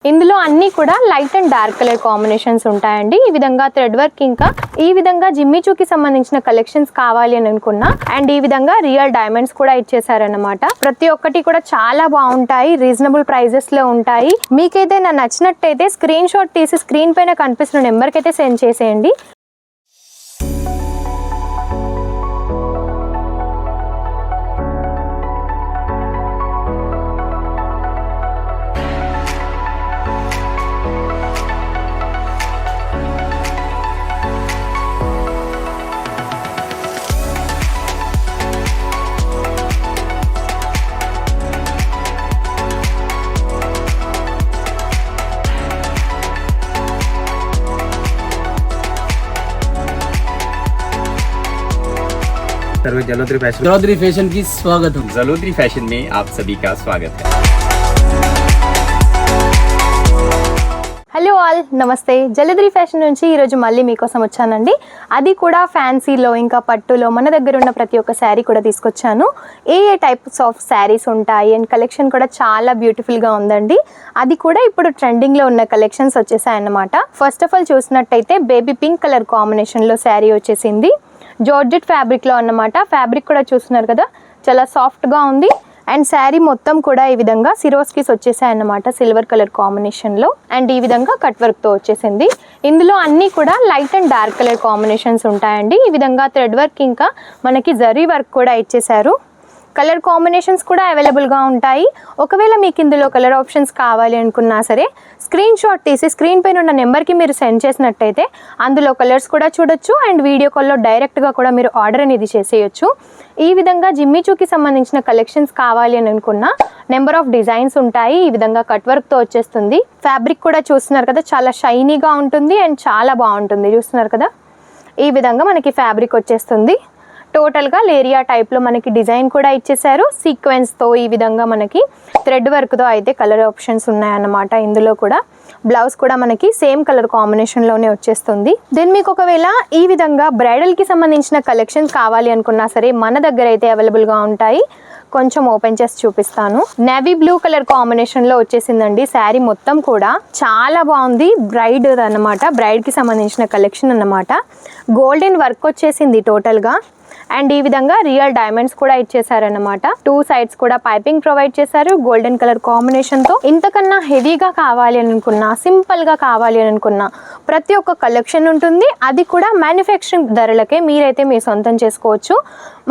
ఇందులో అన్ని కూడా light and dark colour combinations ఉంటాయండి. ఈ విధంగా థ్రెడ్ వర్క్ ఇంకా ఈ విధంగా జిమ్మి చూకి సంబంధించిన కలెక్షన్స్ కావాలి అని అనుకున్నా అండ్ ఈ విధంగా రియల్ డైమండ్స్ కూడా ఇచ్చేసారనమాట. ప్రతి ఒక్కటి కూడా చాలా బాగుంటాయి, రీజనబుల్ ప్రైజెస్ లో ఉంటాయి. మీకైతే నచ్చినట్టయితే స్క్రీన్ షాట్ తీసి స్క్రీన్ పైన కనిపిస్తున్న నెంబర్కి అయితే సెండ్ చేసేయండి. जलोदरी फैशन की स्वागत है। जलोदरी फैशन में आप सभी का स्वागत है। హలో ఆల్, నమస్తే. జలోదరి ఫ్యాషన్ నుంచి ఈరోజు మళ్ళీ మీకోసం వచ్చానండి. అది కూడా ఫ్యాన్సీలో ఇంకా పట్టులో మన దగ్గర ఉన్న ప్రతి ఒక్క శారీ కూడా తీసుకొచ్చాను. ఏ టైప్స్ ఆఫ్ శారీస్ ఉంటాయి అండ్ కలెక్షన్ కూడా చాలా బ్యూటిఫుల్గా ఉందండి. అది కూడా ఇప్పుడు ట్రెండింగ్లో ఉన్న కలెక్షన్స్ వచ్చేసాయన్నమాట. ఫస్ట్ ఆఫ్ ఆల్ చూసినట్టయితే బేబీ పింక్ కలర్ కాంబినేషన్లో శారీ వచ్చేసింది. జార్జెట్ ఫ్యాబ్రిక్లో అన్నమాట. ఫ్యాబ్రిక్ కూడా చూస్తున్నారు కదా, చాలా సాఫ్ట్గా ఉంది. అండ్ శారీ మొత్తం కూడా ఈ విధంగా సిరోస్కిస్ వచ్చేసాయి అన్నమాట, సిల్వర్ కలర్ కాంబినేషన్లో. అండ్ ఈ విధంగా కట్ వర్క్తో వచ్చేసింది. ఇందులో అన్నీ కూడా light and dark colour combinations ఉంటాయండి. ఈ విధంగా థ్రెడ్ వర్క్ ఇంకా మనకి జరీ వర్క్ కూడా ఇచ్చేసారు. కలర్ కాంబినేషన్స్ కూడా అవైలబుల్గా ఉంటాయి. ఒకవేళ మీకు ఇందులో కలర్ ఆప్షన్స్ కావాలి అనుకున్నా సరే స్క్రీన్ షాట్ తీసి స్క్రీన్ పైన ఉన్న నెంబర్కి మీరు సెండ్ చేసినట్టయితే అందులో కలర్స్ కూడా చూడొచ్చు అండ్ వీడియో కాల్లో డైరెక్ట్గా కూడా మీరు ఆర్డర్ అనేది చేసేయచ్చు. ఈ విధంగా జిమ్మి చూకి సంబంధించిన కలెక్షన్స్ కావాలి అని అనుకున్నా నెంబర్ ఆఫ్ డిజైన్స్ ఉంటాయి. ఈ విధంగా కట్ వర్క్తో వచ్చేస్తుంది. ఫ్యాబ్రిక్ కూడా చూస్తున్నారు కదా, చాలా షైనీగా ఉంటుంది అండ్ చాలా బాగుంటుంది. చూస్తున్నారు కదా, ఈ విధంగా మనకి ఫ్యాబ్రిక్ వచ్చేస్తుంది. టోటల్గా లేరియా టైప్లో మనకి డిజైన్ కూడా ఇచ్చేసారు. సీక్వెన్స్తో ఈ విధంగా మనకి థ్రెడ్ వర్క్తో అయితే కలర్ ఆప్షన్స్ ఉన్నాయన్నమాట. ఇందులో కూడా బ్లౌజ్ కూడా మనకి సేమ్ కలర్ కాంబినేషన్లోనే వచ్చేస్తుంది. దెన్ మీకు ఒకవేళ ఈ విధంగా బ్రైడల్కి సంబంధించిన కలెక్షన్స్ కావాలి అనుకున్నా సరే మన దగ్గర అయితే అవైలబుల్గా ఉంటాయి. కొంచెం ఓపెన్ చేసి చూపిస్తాను. నేవీ బ్లూ కలర్ కాంబినేషన్లో వచ్చేసిందండి శారీ మొత్తం కూడా. చాలా బాగుంది. బ్రైడ్ అన్నమాట, బ్రైడ్కి సంబంధించిన కలెక్షన్ అన్నమాట. గోల్డెన్ వర్క్ వచ్చేసింది టోటల్గా. అండ్ ఈ విధంగా రియల్ డైమండ్స్ కూడా ఇచ్చేసారనమాట. 2 సైడ్స్ కూడా పైపింగ్ ప్రొవైడ్ చేశారు గోల్డెన్ కలర్ కాంబినేషన్తో. ఇంతకన్నా హెవీగా కావాలి అని అనుకున్నా, సింపుల్గా కావాలి అని అనుకున్నా ప్రతి ఒక్క కలెక్షన్ ఉంటుంది. అది కూడా మ్యానుఫ్యాక్చరింగ్ ధరలకే మీరైతే మీ సొంతం చేసుకోవచ్చు.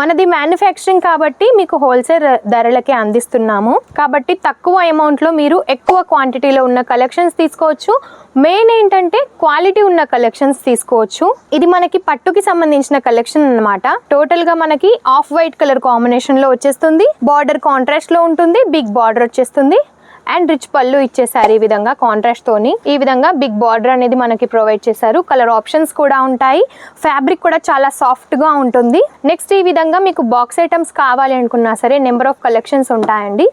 మనది మ్యానుఫ్యాక్చరింగ్ కాబట్టి మీకు హోల్సేల్ ధరలకే అందిస్తున్నాము. కాబట్టి తక్కువ అమౌంట్లో మీరు ఎక్కువ క్వాంటిటీలో ఉన్న కలెక్షన్స్ తీసుకోవచ్చు. మెయిన్ ఏంటంటే క్వాలిటీ ఉన్న కలెక్షన్స్ తీసుకోవచ్చు. ఇది మనకి పట్టుకి సంబంధించిన కలెక్షన్ అన్నమాట. టోటల్ గా మనకి ఆఫ్ వైట్ కలర్ కాంబినేషన్ లో వచ్చేస్తుంది. బార్డర్ కాంట్రాస్ట్ లో ఉంటుంది. బిగ్ బార్డర్ వచ్చేస్తుంది అండ్ రిచ్ పళ్ళు ఇచ్చేసారు. ఈ విధంగా కాంట్రాస్ట్ తోని ఈ విధంగా బిగ్ బార్డర్ అనేది మనకి ప్రొవైడ్ చేశారు. కలర్ ఆప్షన్స్ కూడా ఉంటాయి. ఫ్యాబ్రిక్ కూడా చాలా సాఫ్ట్ గా ఉంటుంది. నెక్స్ట్ ఈ విధంగా మీకు బాక్స్ ఐటమ్స్ కావాలి అనుకున్నా సరే నెంబర్ ఆఫ్ కలెక్షన్స్ ఉంటాయండి.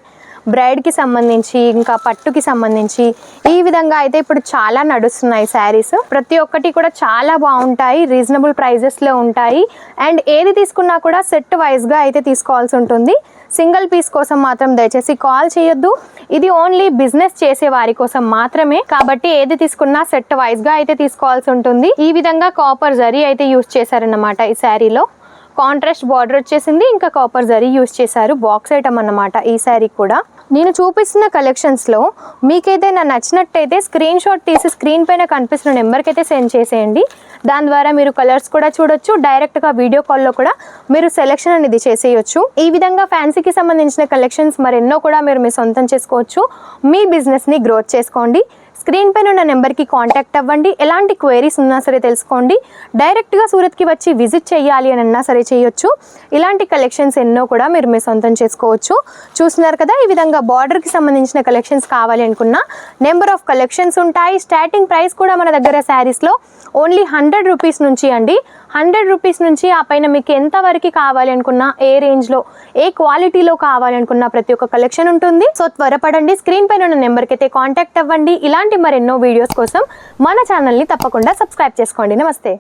బ్రైడ్కి సంబంధించి ఇంకా పట్టుకి సంబంధించి ఈ విధంగా అయితే ఇప్పుడు చాలా నడుస్తున్నాయి శారీస్. ప్రతి ఒక్కటి కూడా చాలా బాగుంటాయి, రీజనబుల్ ప్రైజెస్లో ఉంటాయి. అండ్ ఏది తీసుకున్నా కూడా సెట్ వైజ్గా అయితే తీసుకోవాల్సి ఉంటుంది. సింగిల్ పీస్ కోసం మాత్రం దయచేసి కాల్ చేయొద్దు. ఇది ఓన్లీ బిజినెస్ చేసే వారి కోసం మాత్రమే. కాబట్టి ఏది తీసుకున్నా సెట్ వైజ్గా అయితే తీసుకోవాల్సి ఉంటుంది. ఈ విధంగా కాపర్ జరీ అయితే యూజ్ చేశారన్నమాట. ఈ శారీలో కాంట్రాస్ట్ బార్డర్ వచ్చేసింది, ఇంకా కాపర్ జరీ యూజ్ చేశారు. బాక్స్ ఐటమ్ అన్నమాట ఈ శారీ కూడా. నేను చూపిస్తున్న కలెక్షన్స్లో మీకైతే నచ్చినట్టయితే స్క్రీన్ షాట్ తీసి స్క్రీన్ పైన కనిపిస్తున్న నెంబర్కి అయితే సెండ్ చేసేయండి. దాని ద్వారా మీరు కలర్స్ కూడా చూడొచ్చు. డైరెక్ట్గా వీడియో కాల్లో కూడా మీరు సెలెక్షన్ అనేది చేసేయచ్చు. ఈ విధంగా ఫ్యాన్సీకి సంబంధించిన కలెక్షన్స్ మరెన్నో కూడా మీరు మీ సొంతం చేసుకోవచ్చు. మీ బిజినెస్ని గ్రోత్ చేసుకోండి. స్క్రీన్ పైన ఉన్న నెంబర్కి కాంటాక్ట్ అవ్వండి. ఎలాంటి క్వైరీస్ ఉన్నా సరే తెలుసుకోండి. డైరెక్ట్గా సూరత్కి వచ్చి విజిట్ చేయాలి అని అన్నా సరే చేయొచ్చు. ఇలాంటి కలెక్షన్స్ ఎన్నో కూడా మీరు మీ సొంతం చేసుకోవచ్చు. చూస్తున్నారు కదా, ఈ విధంగా బార్డర్కి సంబంధించిన కలెక్షన్స్ కావాలి అనుకున్నా నెంబర్ ఆఫ్ కలెక్షన్స్ ఉంటాయి. స్టార్టింగ్ ప్రైస్ కూడా మన దగ్గర శారీస్లో ఓన్లీ 100 రూపీస్ నుంచి అండి. 100 రూపీస్ నుంచి ఆ పైన మీకు ఎంతవరకు కావాలి అనుకున్నా, ఏ రేంజ్లో ఏ క్వాలిటీలో కావాలి అనుకున్నా ప్రతి ఒక్క కలెక్షన్ ఉంటుంది. సో త్వరపడండి, స్క్రీన్ పైన ఉన్న నెంబర్కి అయితే కాంటాక్ట్ అవ్వండి. ఇలాంటి మరెన్నో వీడియోస్ కోసం మన ఛానల్ని తప్పకుండా సబ్స్క్రైబ్ చేసుకోండి. నమస్తే.